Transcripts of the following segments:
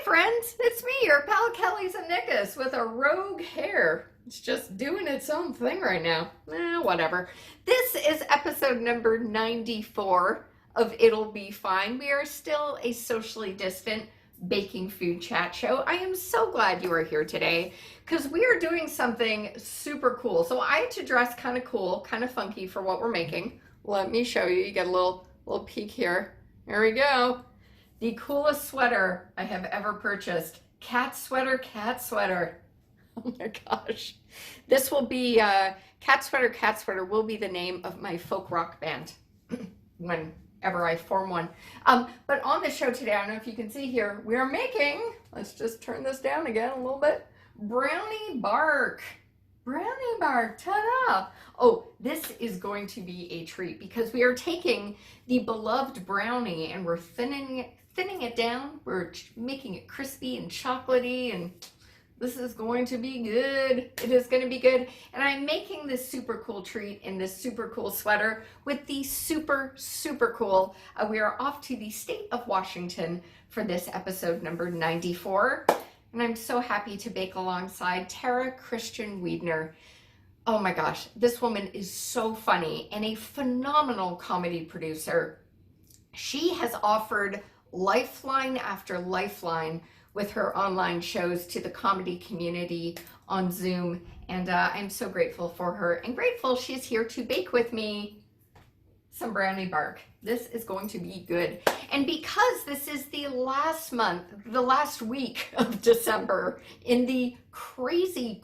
friends, it's me, your pal Kelly Zemnickis with a rogue hair. It's just doing its own thing right now. Whatever. This is episode number 94 of It'll Be Fine. We are still a socially distant baking food chat show. I am so glad you are here today because we are doing something super cool. So I had to dress kind of cool, kind of funky for what we're making. Let me show you. You get a little peek here. There we go. The coolest sweater I have ever purchased. Cat sweater, cat sweater. Oh my gosh. This will be, cat sweater will be the name of my folk rock band whenever I form one. But on the show today, I don't know if you can see here, we are making, let's just turn this down again a little bit, Brownie Bark. Brownie Bark, ta-da! Oh, this is going to be a treat because we are taking the beloved brownie and we're thinning it down. We're making it crispy and chocolatey, and this is going to be good. It is going to be good. And I'm making this super cool treat in this super cool sweater with the super cool. We are off to the state of Washington for this episode number 94. And I'm so happy to bake alongside Tara Christian-Weidner. Oh my gosh, this woman is so funny and a phenomenal comedy producer. She has offered lifeline after lifeline with her online shows to the comedy community on Zoom. And I'm so grateful for her and grateful she's here to bake with me some Brownie Bark. This is going to be good. And because this is the last week of December in the crazy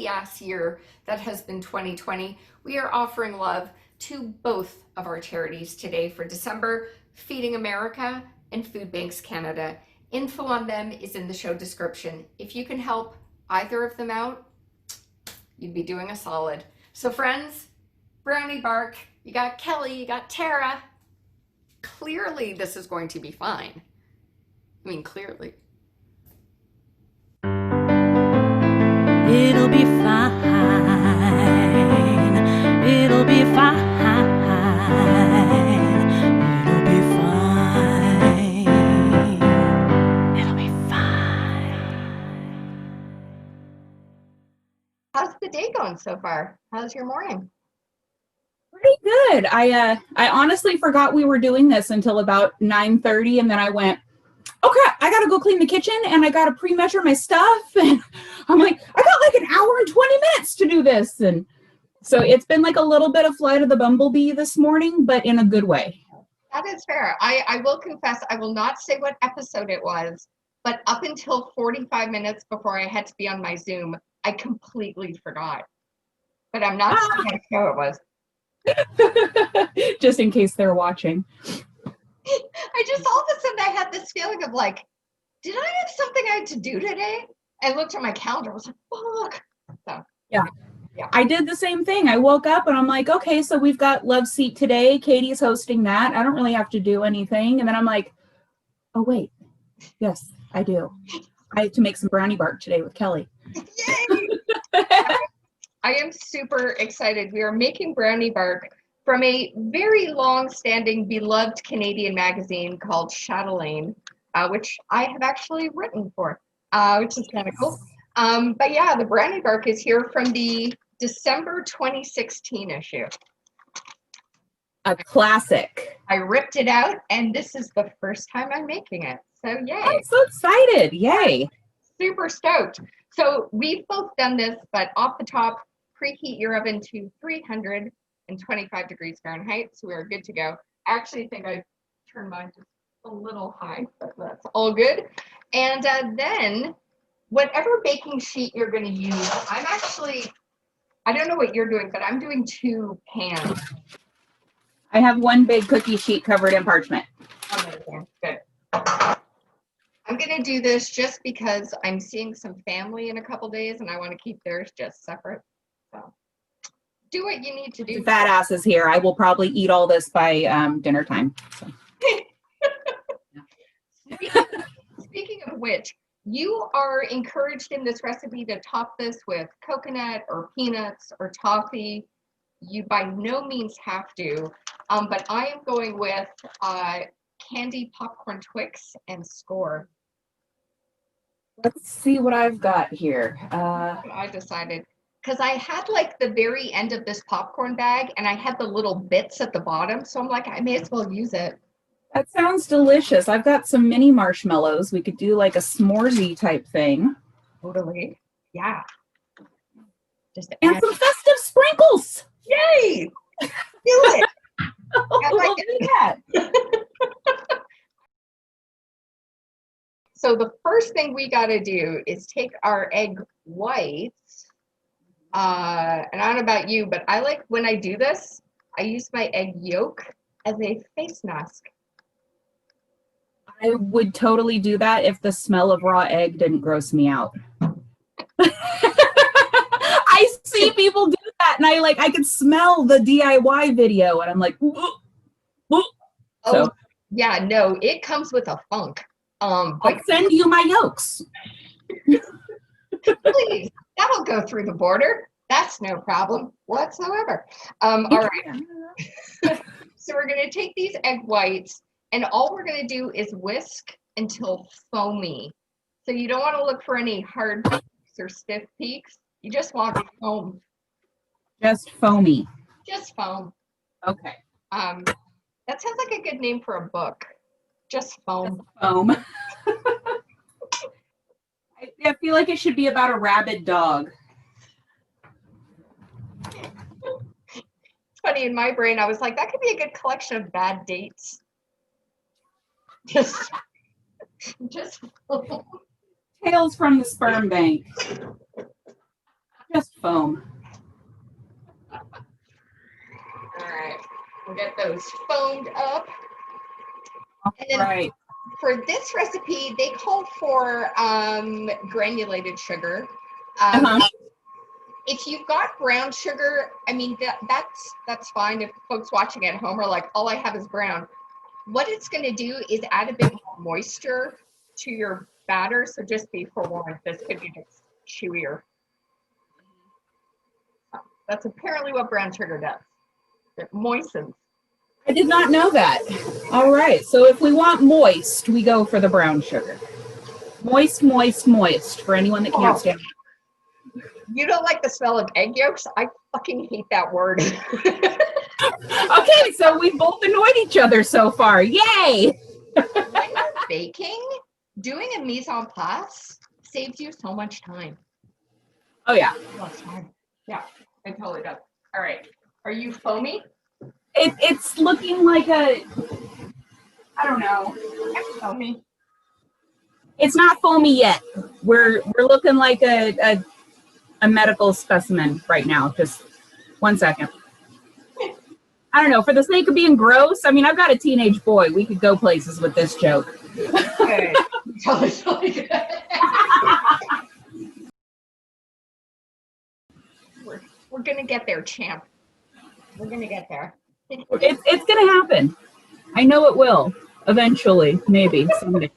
ass year that has been 2020, we are offering love to both of our charities today for December, Feeding America and Food Banks Canada. Info on them is in the show description. If you can help either of them out, you'd be doing a solid. So friends, Brownie Bark, you got Kelly, you got Tara. Clearly this is going to be fine. I mean, clearly. It'll be fine. It'll be fine. It'll be fine. It'll be fine. How's the day going so far? How's your morning? Pretty good. I honestly forgot we were doing this until about 9:30, and then I went, okay, I gotta go clean the kitchen and I gotta pre-measure my stuff. And I'm like, I got like an hour and 20 minutes to do this. And so it's been like a little bit of Flight of the Bumblebee this morning, but in a good way. That is fair. I will confess, I will not say what episode it was, but up until 45 minutes before I had to be on my Zoom, I completely forgot. But I'm not saying what show it was. Just in case they're watching. I just all of a sudden I had this feeling of like, did I have something I had to do today? I looked at my calendar, I was like, fuck. So yeah. I did the same thing. I woke up and I'm like, okay, so we've got Love Seat today. Katie's hosting that. I don't really have to do anything. And then I'm like, oh wait, yes, I do. I have to make some Brownie Bark today with Kelly. Yay! I am super excited. We are making Brownie Bark from a very long-standing, beloved Canadian magazine called Chatelaine, which I have actually written for, which is kind of cool. But yeah, the Brownie Bark is here from the December 2016 issue. A classic. I ripped it out, and this is the first time I'm making it. So yay. I'm so excited. Yay. Super stoked. So we've both done this, but off the top, preheat your oven to 325 degrees Fahrenheit, so we're good to go. I actually think I turned mine just a little high, but that's all good. And then whatever baking sheet you're going to use, I don't know what you're doing, but I'm doing 2 pans. I have one big cookie sheet covered in parchment. Amazing. Good. I'm going to do this just because I'm seeing some family in a couple days and I want to keep theirs just separate. So do what you need to do. Fat ass is here. I will probably eat all this by dinner time. So. Speaking of which, you are encouraged in this recipe to top this with coconut or peanuts or toffee. You by no means have to, but I am going with candy popcorn Twix and Score. Let's see what I've got here. I decided because I had like the very end of this popcorn bag and I had the little bits at the bottom. So I'm like, I may as well use it. That sounds delicious. I've got some mini marshmallows. We could do like a s'moresy type thing. Totally. Yeah. Just And some festive sprinkles. Yay! Do it. We'll do that. So the first thing we got to do is take our egg whites. And I don't know about you, but I like when I do this, I use my egg yolk as a face mask. I would totally do that if the smell of raw egg didn't gross me out. I see people do that, and I could smell the DIY video, and I'm like, ooh, ooh. Oh, yeah, no, it comes with a funk. I'll send you my yolks. Please, that'll go through the border. That's no problem whatsoever. All right. So we're going to take these egg whites, and all we're going to do is whisk until foamy. So you don't want to look for any hard peaks or stiff peaks. You just want foam. Just foamy. Just foam. Okay. That sounds like a good name for a book. Just foam. Just foam. I feel like it should be about a rabid dog. It's funny, in my brain, I was like, that could be a good collection of bad dates. Just foam. Tales from the sperm bank. Just foam. All right, we'll get those foamed up. And then Right. for this recipe, they call for granulated sugar. If you've got brown sugar, I mean, that's fine. If folks watching at home are like, all I have is brown. What it's going to do is add a bit more moisture to your batter. So just be forewarned, this could be just chewier. That's apparently what brown sugar does. It moistens. I did not know that. All right. So if we want moist, we go for the brown sugar. Moist, moist, moist. For anyone that can't stand it. You don't like the smell of egg yolks? I fucking hate that word. Okay, so we both annoyed each other so far. Yay! When you're baking, doing a mise en place saves you so much time. Oh, yeah. Yeah, it totally does. All right. Are you foamy? It's looking like a, I don't know. Foamy. It's not foamy yet. We're looking like a medical specimen right now. Just 1 second. I don't know. For the sake of being gross, I mean, I've got a teenage boy. We could go places with this joke. Okay. Totally good. We're gonna get there, champ. We're gonna get there. It's gonna happen. I know it will. Eventually, maybe someday.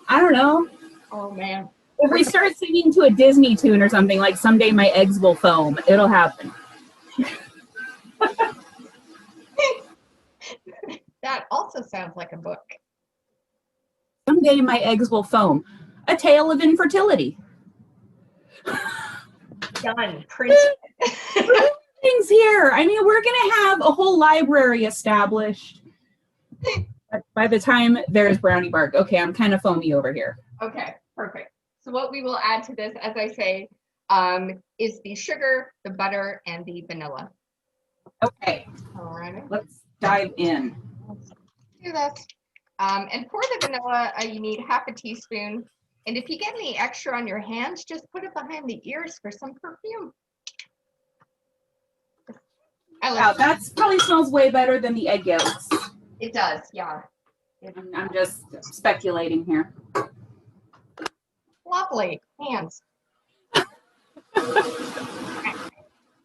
I don't know. Oh man. If we start singing to a Disney tune or something, like someday my eggs will foam, it'll happen. That also sounds like a book. Someday my eggs will foam. A tale of infertility. Done. Print. Things here. I mean, we're gonna have a whole library established by the time there's Brownie Bark. Okay, I'm kind of foamy over here. Okay, perfect. So what we will add to this, as I say, is the sugar, the butter, and the vanilla. Okay. All right. Let's dive in. Let's do this. And for the vanilla, you need half a teaspoon. And if you get any extra on your hands, just put it behind the ears for some perfume. Wow, that probably smells way better than the egg yolks. It does, yeah. I'm just speculating here. Lovely. Hands.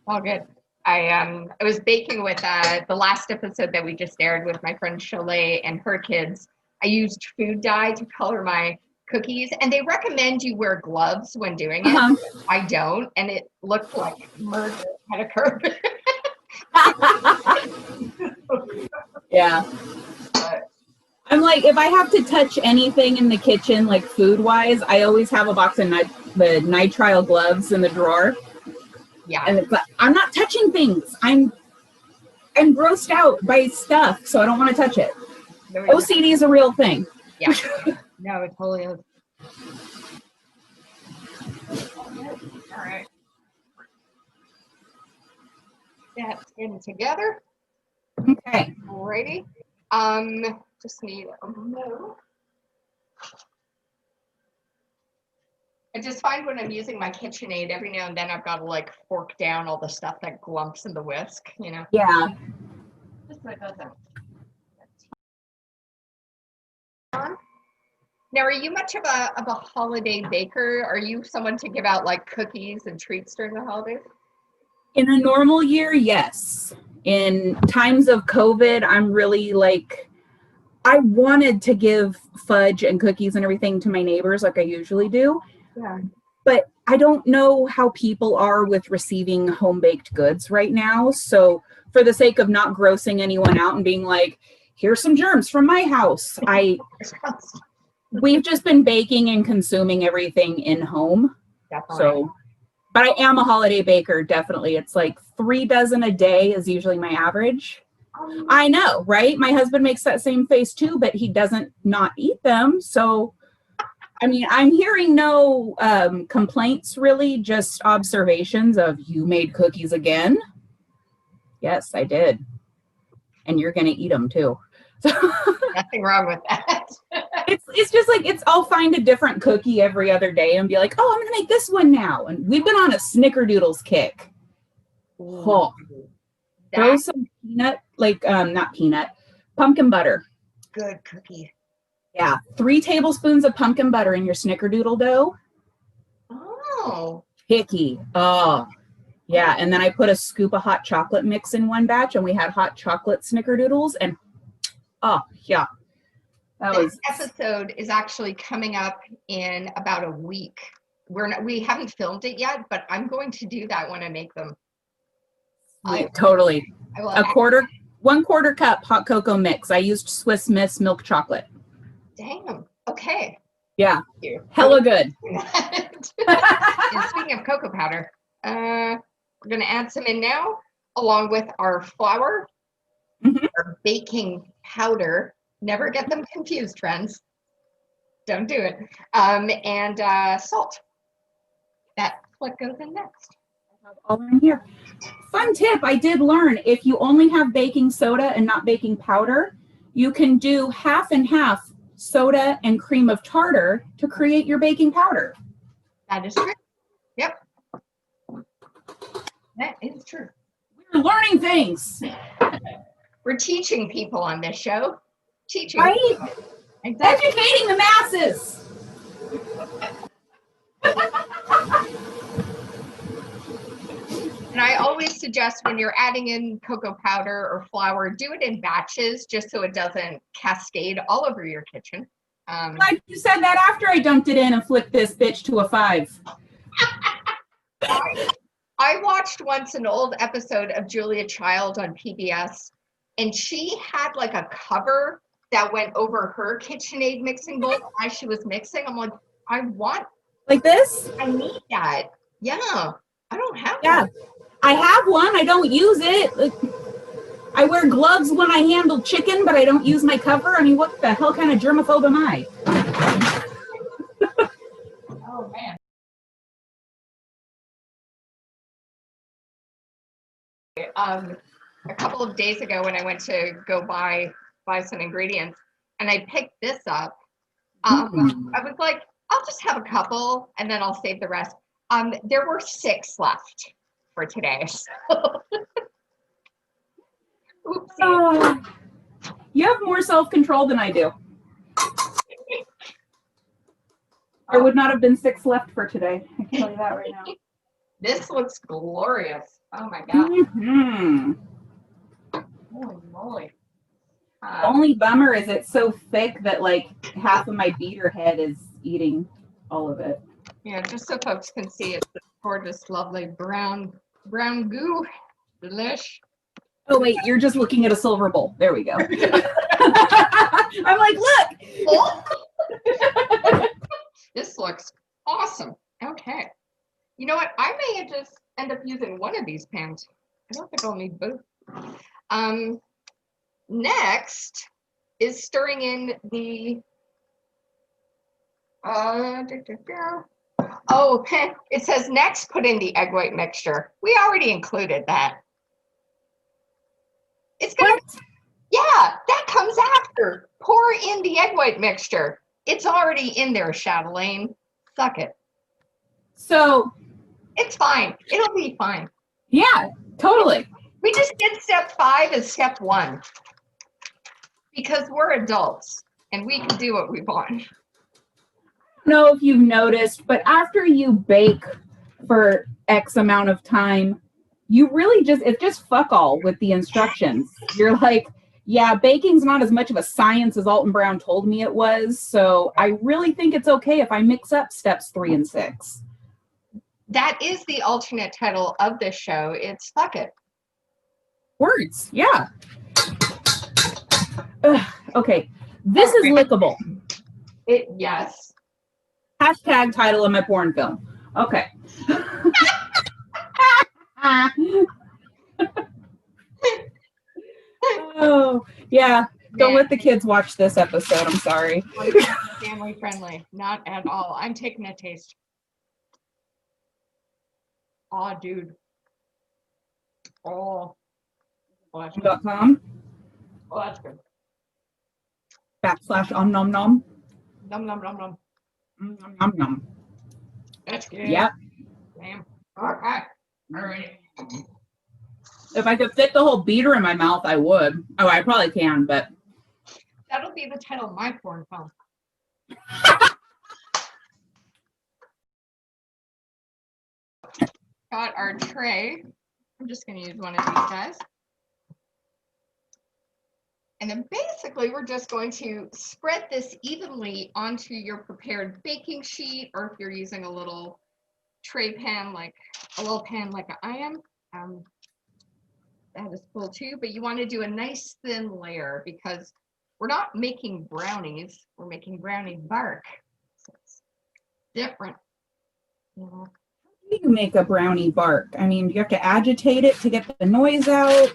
All good. I was baking with the last episode that we just aired with my friend Cholet and her kids. I used food dye to color my cookies, and they recommend you wear gloves when doing it. I don't, and it looked like murder had occurred. Yeah. I'm like, if I have to touch anything in the kitchen, like food-wise, I always have a box of the nitrile gloves in the drawer. Yeah. And it's like, I'm not touching things. I'm grossed out by stuff, so I don't want to touch it. OCD is a real thing. Yeah. No, it totally is. All right. That's in together. Okay. Alrighty. Just need a moment. I just find when I'm using my KitchenAid, every now and then I've got to like fork down all the stuff that glumps in the whisk, you know? Yeah. Just so it doesn't. Now, are you much of a holiday baker? Are you someone to give out like cookies and treats during the holidays? In a normal year, yes. In times of COVID, I'm really like, I wanted to give fudge and cookies and everything to my neighbors like I usually do. Yeah. But I don't know how people are with receiving home-baked goods right now. So for the sake of not grossing anyone out and being like, here's some germs from my house, we've just been baking and consuming everything in home. Definitely. So, but I am a holiday baker, definitely. It's like 3 dozen a day is usually my average. I know, right? My husband makes that same face too, but he doesn't not eat them. So, I mean, I'm hearing no complaints really, just observations of, you made cookies again? Yes, I did. And you're going to eat them too. Nothing wrong with that. It's just like, I'll find a different cookie every other day and be like, oh, I'm going to make this one now. And we've been on a snickerdoodles kick. Oh. Throw some peanut, like, not peanut, pumpkin butter. Good cookie. Yeah. 3 tablespoons of pumpkin butter in your snickerdoodle dough. Oh. Picky. Oh. Yeah. And then I put a scoop of hot chocolate mix in one batch, and we had hot chocolate snickerdoodles. And oh, yeah. This episode is actually coming up in about a week. We haven't filmed it yet, but I'm going to do that when I make them. Totally. I 1/4 cup hot cocoa mix. I used Swiss Miss milk chocolate. Damn. Okay. Yeah. Hella good. And speaking of cocoa powder, we're going to add some in now, along with our flour, our baking powder. Never get them confused, friends. Don't do it. And salt. That's what goes in next. All in here. Fun tip, I did learn, if you only have baking soda and not baking powder, you can do half and half soda and cream of tartar to create your baking powder. That is true. Yep. That is true. We're learning things. We're teaching people on this show. Teaching. Right? Exactly. Educating the masses. And I always suggest when you're adding in cocoa powder or flour, do it in batches just so it doesn't cascade all over your kitchen. Like you said that after I dumped it in and flipped this bitch to a 5. I watched once an old episode of Julia Child on PBS, and she had like a cover that went over her KitchenAid mixing bowl as she was mixing. I'm like, I want like this? I need that. Yeah. I don't have that. I have one. I don't use it. I wear gloves when I handle chicken, but I don't use my cover. I mean, what the hell kind of germaphobe am I? Oh, man. A couple of days ago when I went to go buy some ingredients and I picked this up, I was like, I'll just have a couple and then I'll save the rest. There were 6 left for today. So. Oopsie. You have more self-control than I do. There would not have been 6 left for today. I can tell you that right now. This looks glorious. Oh my God. Holy moly. The only bummer is it's so thick that like half of my beater head is eating all of it. Yeah, just so folks can see, it's this gorgeous, lovely brown goo. Delish. Oh wait, you're just looking at a silver bowl. There we go. I'm like, look. This looks awesome. Okay. You know what? I may just end up using one of these pans. I don't think I'll need both. Next is stirring in the oh, it says next put in the egg white mixture. We already included that. It's gonna, yeah, that comes after. Pour in the egg white mixture. It's already in there, Chatelaine. Suck it. So it's fine. It'll be fine. Yeah, totally. We just did step 5 as step 1 because we're adults and we can do what we want. I don't know if you've noticed, but after you bake for X amount of time, you really it's just fuck all with the instructions. You're like, yeah, baking's not as much of a science as Alton Brown told me it was. So I really think it's okay if I mix up steps 3 and 6. That is the alternate title of this show. It's Fuck It. Words, yeah. Okay, this is lickable. Yes. Hashtag title of my porn film. Okay. Oh, yeah. Don't let the kids watch this episode. I'm sorry. Family friendly. Not at all. I'm taking a taste. Oh, dude. Oh. .com Oh, that's good. / nom nom nom. Nom nom nom nom. Nom nom nom. That's good. Yep. Damn. Okay. All right. If I could fit the whole beater in my mouth, I would. Oh, I probably can, but that'll be the title of my porn film. Got our tray. I'm just going to use one of these guys. And then basically we're just going to spread this evenly onto your prepared baking sheet, or if you're using a little tray pan, like a little pan like I am, that is cool too. But you want to do a nice thin layer because we're not making brownies, we're making brownie bark. So it's different. You know. How do you make a brownie bark? I mean, do you have to agitate it to get the noise out?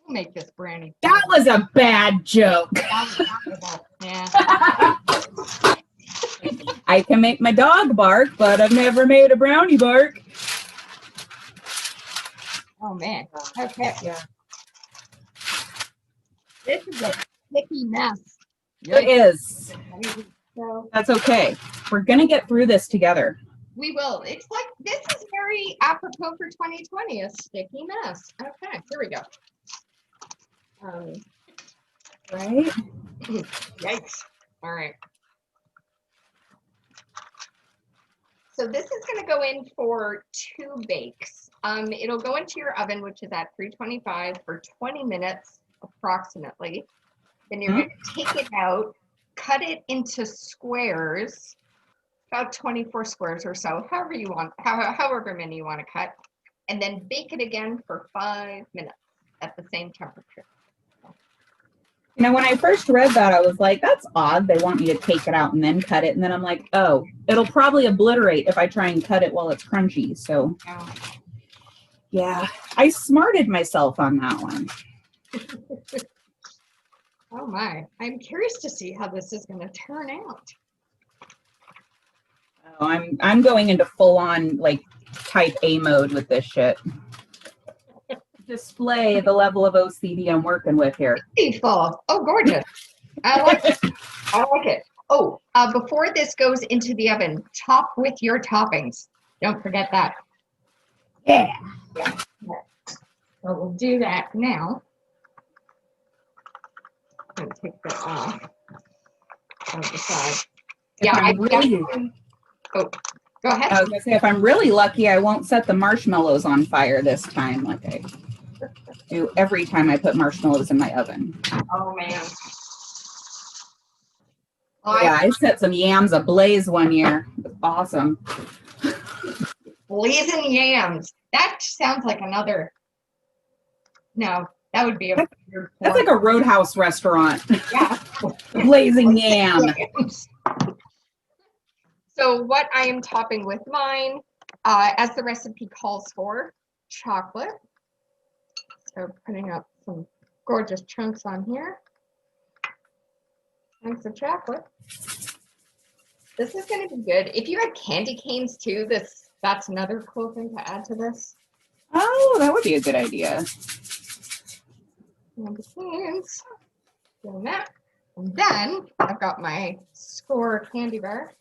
We'll make this brownie. That was a bad joke. Yeah. I can make my dog bark, but I've never made a brownie bark. Oh man. Okay. Yeah. This is a sticky mess. It is. So That's okay. We're gonna get through this together. we will. It's like, this is very apropos for 2020, a sticky mess. Okay, here we go. Right? Yikes. All right. So this is going to go in for 2 bakes. It'll go into your oven, which is at 325 for 20 minutes approximately. Then you're going to take it out, cut it into squares, about 24 squares or so, however you want, however many you want to cut, and then bake it again for 5 minutes at the same temperature. You know, when I first read that, I was like, that's odd. They want me to take it out and then cut it. And then I'm like, oh, it'll probably obliterate if I try and cut it while it's crunchy. So, yeah, I smarted myself on that one. Oh my, I'm curious to see how this is going to turn out. Oh, I'm going into full on like type A mode with this shit. Display the level of OCD I'm working with here. Beautiful. Oh, gorgeous. I like it. I like it. Oh, before this goes into the oven, top with your toppings. Don't forget that. Yeah. Yeah. So we'll do that now. I'm going to take that off on the side. Yeah, oh, go ahead. I was going to say, if I'm really lucky, I won't set the marshmallows on fire this time like I do every time I put marshmallows in my oven. Oh, man. Oh, Yeah, I set some yams ablaze one year. It was awesome. Blazing yams. That sounds like another. No, That would be a weird That's like a Roadhouse restaurant. yeah. Blazing yam. So what I am topping with mine, as the recipe calls for, chocolate. So putting up some gorgeous chunks on here. Chunks of chocolate. This is going to be good. If you had candy canes too, that's another cool thing to add to this. Oh, that would be a good idea. Candy canes. Doing that. And then I've got my Score candy bar.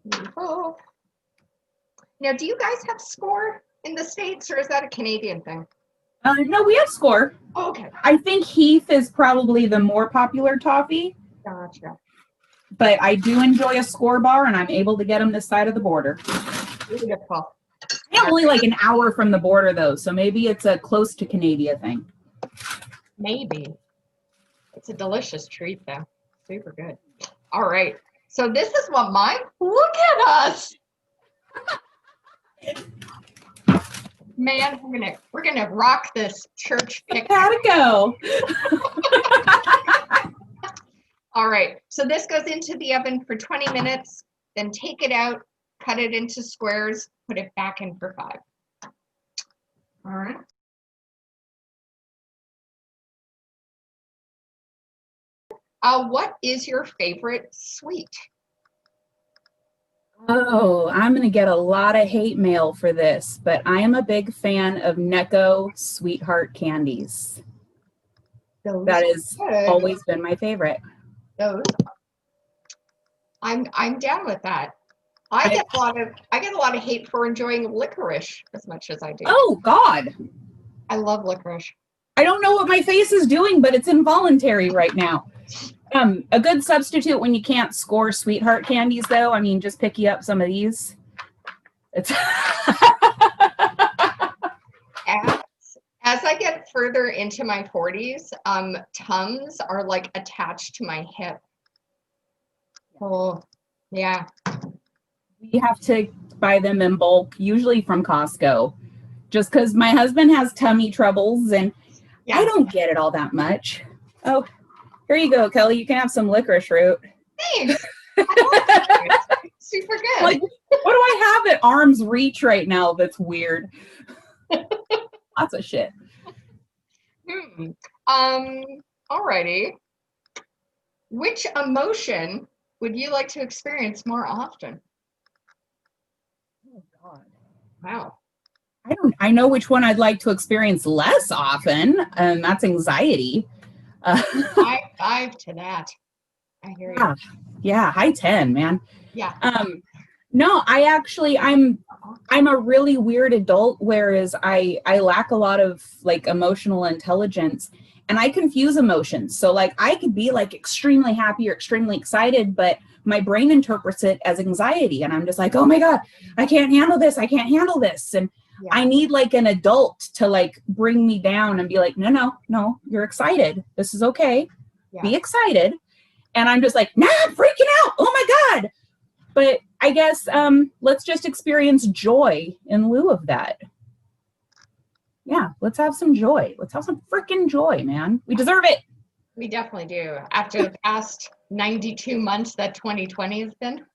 Beautiful. Now, do you guys have Score in the States, or is that a Canadian thing? No, we have Score. Oh, okay. I think Heath is probably the more popular toffee. Gotcha. But I do enjoy a Score bar, and I'm able to get them this side of the border. Beautiful. I'm only like an hour from the border, though, so maybe it's a close to Canada thing. Maybe. It's a delicious treat, though. Super good. All right. So this is what mine. Look at us. Man, we're gonna rock this church picnic. How'd it go? All right, so this goes into the oven for 20 minutes, then take it out, cut it into squares, put it back in for 5. All right. What is your favorite sweet? Oh, I'm going to get a lot of hate mail for this, but I am a big fan of Necco Sweetheart candies. That has always been my favorite. Those. I'm down with that. I get a lot of hate for enjoying licorice as much as I do. Oh God. I love licorice. I don't know what my face is doing, but it's involuntary right now. A good substitute when you can't score Sweetheart candies, though. I mean, just pick you up some of these. It's as I get further into my 40s, Tums are like attached to my hip. Oh, yeah. We have to buy them in bulk, usually from Costco, just because my husband has tummy troubles and I don't get it all that much. Oh, here you go, Kelly. You can have some licorice root. Thanks. Super good. Like, what do I have at arm's reach right now that's weird? Lots of shit. Alrighty. Which emotion would you like to experience more often? Oh God. Wow. I know which one I'd like to experience less often, and that's anxiety. 5 to that. I hear you. Yeah, high 10, man. Yeah. No, I'm a really weird adult, whereas I lack a lot of like emotional intelligence, and I confuse emotions. So like I could be like extremely happy or extremely excited, but my brain interprets it as anxiety, and I'm just like, oh my God, I can't handle this. I can't handle this. And I need like an adult to like bring me down and be like, no, you're excited. This is okay. Yeah. Be excited. And I'm just like, nah, I'm freaking out. Oh my God. But I guess let's just experience joy in lieu of that. Yeah, let's have some joy. Let's have some freaking joy, man. We deserve it. We definitely do. After the past 92 months that 2020 has been.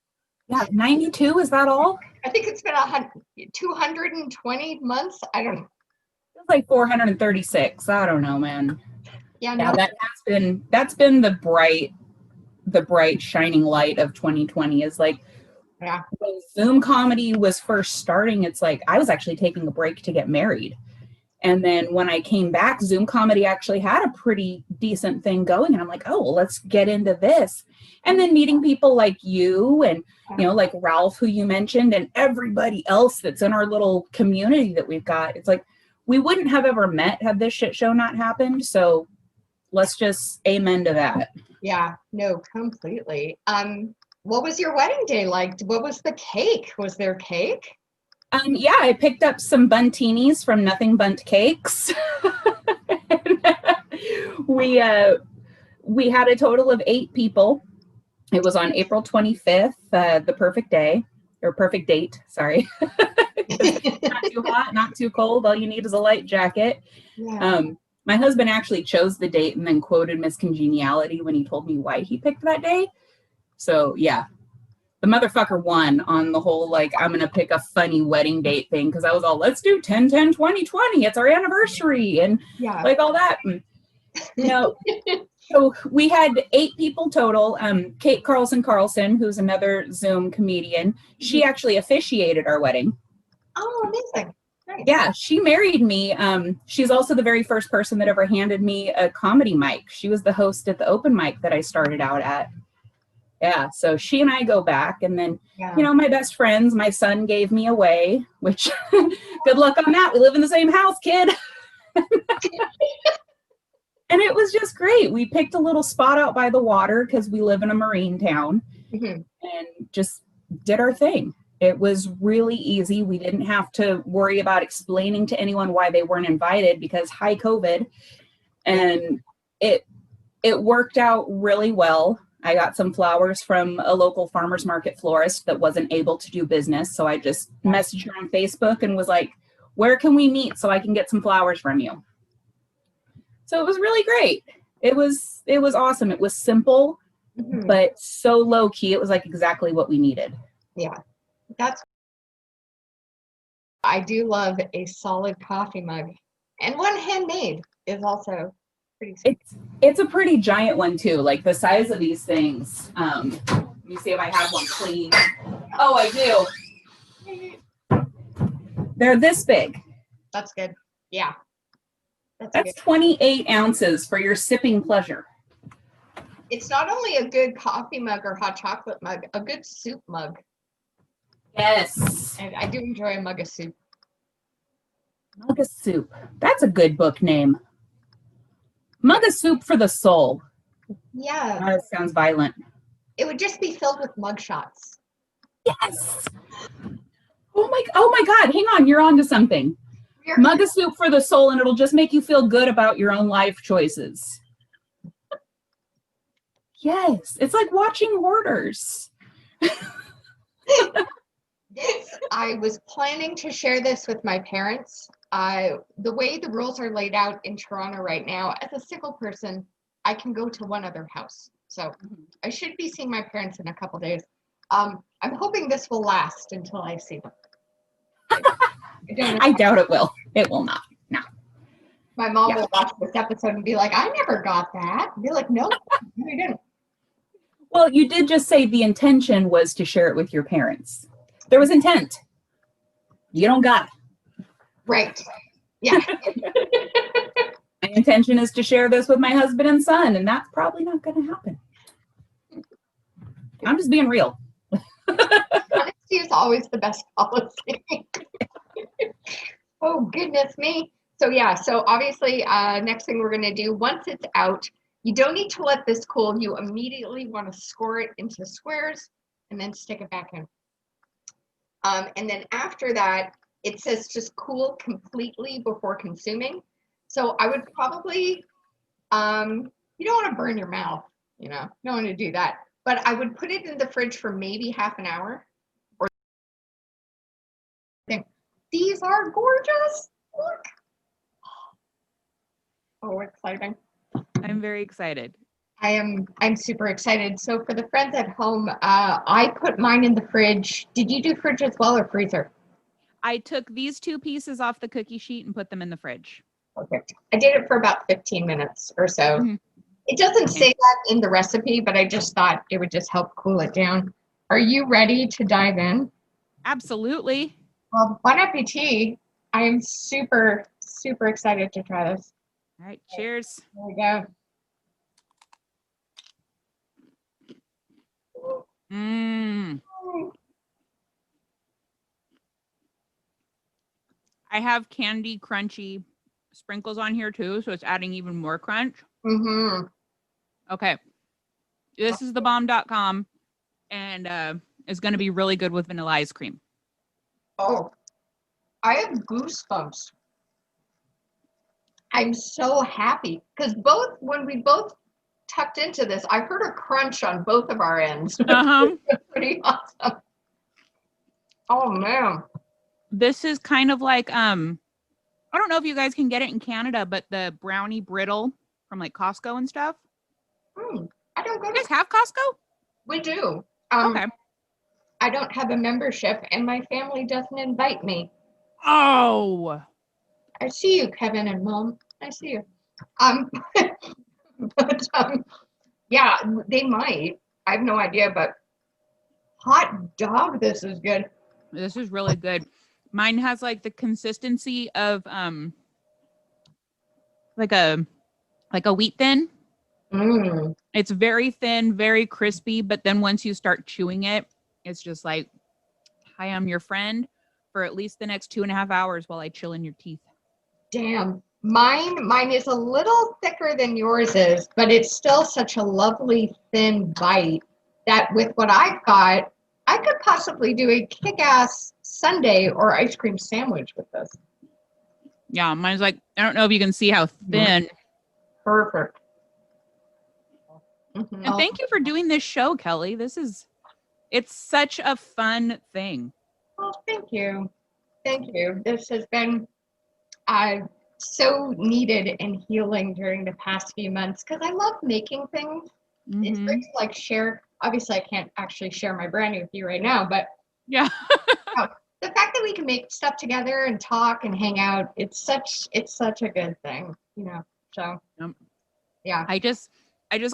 Yeah, 92, is that all? I think it's been 220 months. I don't know. It's like 436. I don't know, man. Yeah, that's been the bright shining light of 2020 is like when Zoom comedy was first starting, it's like I was actually taking a break to get married. And then when I came back, Zoom comedy actually had a pretty decent thing going. And I'm like, oh, well, let's get into this. And then meeting people like you and, you know, like Ralph, who you mentioned, and everybody else that's in our little community that we've got. It's like, we wouldn't have ever met had this shit show not happened. So let's just amen to that. Yeah, no, completely. What was your wedding day like? What was the cake? Was there cake? Yeah, I picked up some buntinis from Nothing Bunt Cakes. We had a total of 8 people. It was on April 25th, the perfect day, or perfect date, sorry. Not too hot, not too cold. All you need is a light jacket. Yeah. My husband actually chose the date and then quoted Miss Congeniality when he told me why he picked that day. So yeah, the motherfucker won on the whole, like, I'm going to pick a funny wedding date thing. Cause I was all, let's do 10-10-20-20. It's our anniversary. And Yeah. like all that. And, no. So we had 8 people total. Kate Carlson, who's another Zoom comedian, she actually officiated our wedding. Oh, amazing. Nice. Yeah, she married me. She's also the very first person that ever handed me a comedy mic. She was the host at the open mic that I started out at. Yeah, so she and I go back. And then, Yeah. you know, my best friends, my son gave me away, which good luck on that. We live in the same house, kid. And it was just great. We picked a little spot out by the water because we live in a marine town and just did our thing. It was really easy. We didn't have to worry about explaining to anyone why they weren't invited because high COVID. And it worked out really well. I got some flowers from a local farmer's market florist that wasn't able to do business. So I just messaged her on Facebook and was like, where can we meet so I can get some flowers from you? So it was really great. It was awesome. It was simple, but so low key. It was like exactly what we needed. Yeah. I do love a solid coffee mug, and one handmade is also pretty sweet. It's a pretty giant one too, like the size of these things. Let me see if I have one clean. Oh, I do. They're this big. That's good. Yeah. That's 28 ounces for your sipping pleasure. It's not only a good coffee mug or hot chocolate mug, a good soup mug. Yes. And I do enjoy a mug of soup. Mug of soup. That's a good book name. Mug of soup for the soul. Yeah. That sounds violent. It would just be filled with mug shots. Yes. Oh my God. Hang on. You're onto something. Mug of soup for the soul, and it'll just make you feel good about your own life choices. Yes. It's like watching Hoarders. I was planning to share this with my parents. The way the rules are laid out in Toronto right now, as a single person, I can go to one other house. So I should be seeing my parents in a couple days. I'm hoping this will last until I see them. I doubt it will. It will not. No. My mom will watch this episode and be like, I never got that. And be like, no, we didn't. Well, you did just say the intention was to share it with your parents. There was intent. You don't got it. Right. Yeah. My intention is to share this with my husband and son, and that's probably not going to happen. I'm just being real. Honesty is always the best policy. Oh, goodness me. So yeah, so obviously next thing we're going to do, once it's out, you don't need to let this cool. You immediately want to score it into squares and then stick it back in. And then after that, it says just cool completely before consuming. So I would probably, you don't want to burn your mouth, you know, don't want to do that. But I would put it in the fridge for maybe half an hour. These are gorgeous. Look. Oh, exciting. I'm very excited. I'm super excited. So for the friends at home, I put mine in the fridge. Did you do fridge as well or freezer? I took these 2 pieces off the cookie sheet and put them in the fridge. Perfect. I did it for about 15 minutes or so. It doesn't say that in the recipe, but I just thought it would just help cool it down. Are you ready to dive in? Absolutely. Well, bon appetit. I am super, super excited to try this. All right, cheers. There we go. I have candy crunchy sprinkles on here too, so it's adding even more crunch. Okay. This is thebomb.com and it's going to be really good with vanilla ice cream. Oh, I have goosebumps. I'm so happy because when we both tucked into this, I heard a crunch on both of our ends. Pretty awesome. Oh man. This is kind of like I don't know if you guys can get it in Canada, but the brownie brittle from like Costco and stuff. I don't go You to. guys have Costco? We do. Okay. I don't have a membership, and my family doesn't invite me. Oh. I see you, Kevin and Mom. I see you. But yeah, they might. I have no idea, but hot dog, this is good. This is really good. Mine has like the consistency of like a wheat thin. Mm. It's very thin, very crispy, but then once you start chewing it, it's just like, hi, I'm your friend for at least the next 2.5 hours while I chill in your teeth. Damn. Mine is a little thicker than yours is, but it's still such a lovely thin bite that with what I've got, I could possibly do a kick-ass sundae or ice cream sandwich with this. Yeah, mine's like, I don't know if you can see how thin. Perfect. Mm-hmm. And thank you for doing this show, Kelly. It's such a fun thing. Well, thank you. Thank you. This has been so needed and healing during the past few months because I love making things. It's great to like share. Obviously, I can't actually share my brownie with you right now, but yeah, the fact that we can make stuff together and talk and hang out, it's such a good thing, you know. So yeah. I just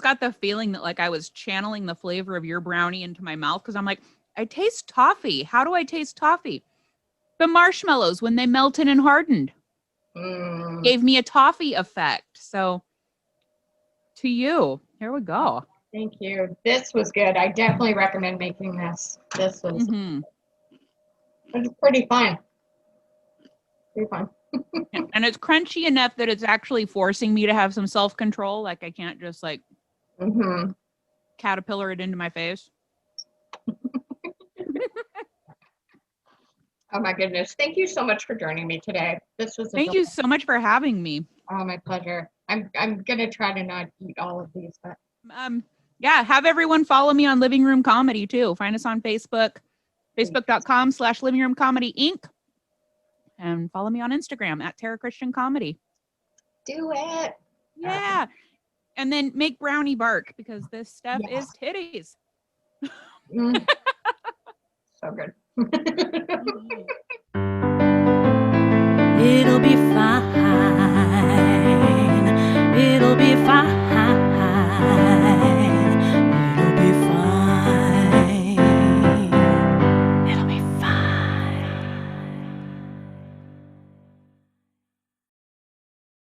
got the feeling that like I was channeling the flavor of your brownie into my mouth because I'm like, I taste toffee. How do I taste toffee? The marshmallows when they melted and hardened gave me a toffee effect. So to you, here we go. Thank you. This was good. I definitely recommend making this. This was it's pretty fun. Pretty fun. And it's crunchy enough that it's actually forcing me to have some self-control. Like I can't just like caterpillar it into my face. Oh my goodness. Thank you so much for joining me today. This was Thank you so much for having me. Oh, my pleasure. I'm gonna try to not eat all of these, but yeah, have everyone follow me on Living Room Comedy too. Find us on Facebook, facebook.com/Living Room Comedy Inc. And follow me on Instagram at Tara Christian Comedy. Do it. Yeah. And then make Brownie Bark because this stuff is titties. So good. It'll be